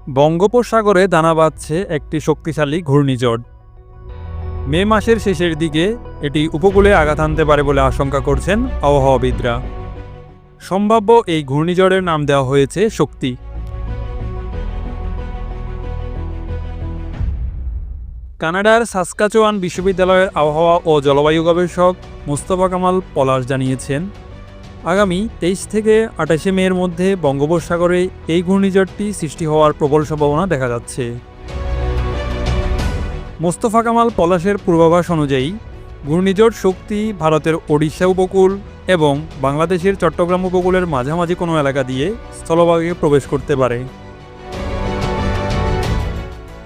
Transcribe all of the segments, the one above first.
বঙ্গোপসাগরে দানা বাঁধছে একটি শক্তিশালী ঘূর্ণিঝড়। মে মাসের শেষের দিকে এটি উপকূলে আঘাত আনতে পারে বলে আশঙ্কা করছেন আবহাওয়াবিদরা। সম্ভাব্য এই ঘূর্ণিঝড়ের নাম দেওয়া হয়েছে শক্তি। কানাডার সাসকাচুয়ান বিশ্ববিদ্যালয়ের আবহাওয়া ও জলবায়ু গবেষক মোস্তফা কামাল পলাশ জানিয়েছেন, আগামী 23 থেকে 28 মের মধ্যে বঙ্গোপসাগরে এই ঘূর্ণিঝড়টি সৃষ্টি হওয়ার প্রবল সম্ভাবনা দেখা যাচ্ছে। মোস্তফা কামাল পলাশের পূর্বাভাস অনুযায়ী ঘূর্ণিঝড় শক্তি ভারতের ওড়িশা উপকূল এবং বাংলাদেশের চট্টগ্রাম উপকূলের মাঝামাঝি কোনো এলাকা দিয়ে স্থলভাগে প্রবেশ করতে পারে।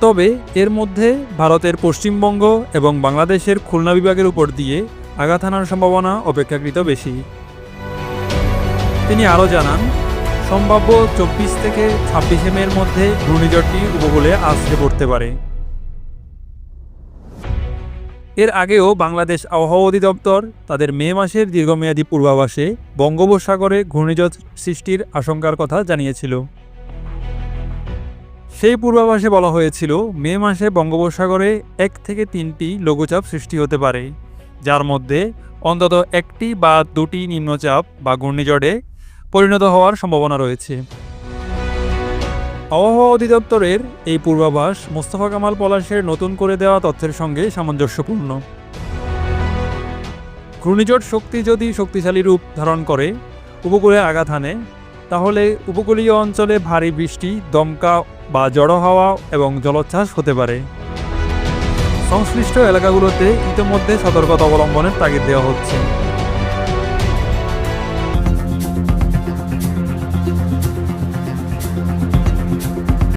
তবে এর মধ্যে ভারতের পশ্চিমবঙ্গ এবং বাংলাদেশের খুলনা বিভাগের উপর দিয়ে আঘাত হানার সম্ভাবনা অপেক্ষাকৃত বেশি। তিনি আরও জানান, সম্ভাব্য 24 থেকে 26 মের মধ্যে ঘূর্ণিঝড়টি উপকূলে আছড়ে পড়তে পারে। এর আগেও বাংলাদেশ আবহাওয়া অধিদপ্তর তাদের মে মাসের দীর্ঘমেয়াদী পূর্বাভাসে বঙ্গোপসাগরে ঘূর্ণিঝড় সৃষ্টির আশঙ্কার কথা জানিয়েছিল। সেই পূর্বাভাসে বলা হয়েছিল, মে মাসে বঙ্গোপসাগরে 1 থেকে 3টি লঘুচাপ সৃষ্টি হতে পারে, যার মধ্যে অন্তত 1টি বা 2টি নিম্নচাপ বা ঘূর্ণিঝড়ে পরিণত হওয়ার সম্ভাবনা রয়েছে। আবহাওয়া অধিদপ্তরের এই পূর্বাভাস মোস্তফা কামাল পলাশের নতুন করে দেওয়া তথ্যের সঙ্গে সামঞ্জস্যপূর্ণ। ঘূর্ণিঝড় শক্তি যদি শক্তিশালী রূপ ধারণ করে উপকূলে আঘাত হানে, তাহলে উপকূলীয় অঞ্চলে ভারী বৃষ্টি, দমকা বা জড়ো হাওয়া এবং জলোচ্ছ্বাস হতে পারে। সংশ্লিষ্ট এলাকাগুলোতে ইতিমধ্যে সতর্কতা অবলম্বনের তাগিদ দেওয়া হচ্ছে।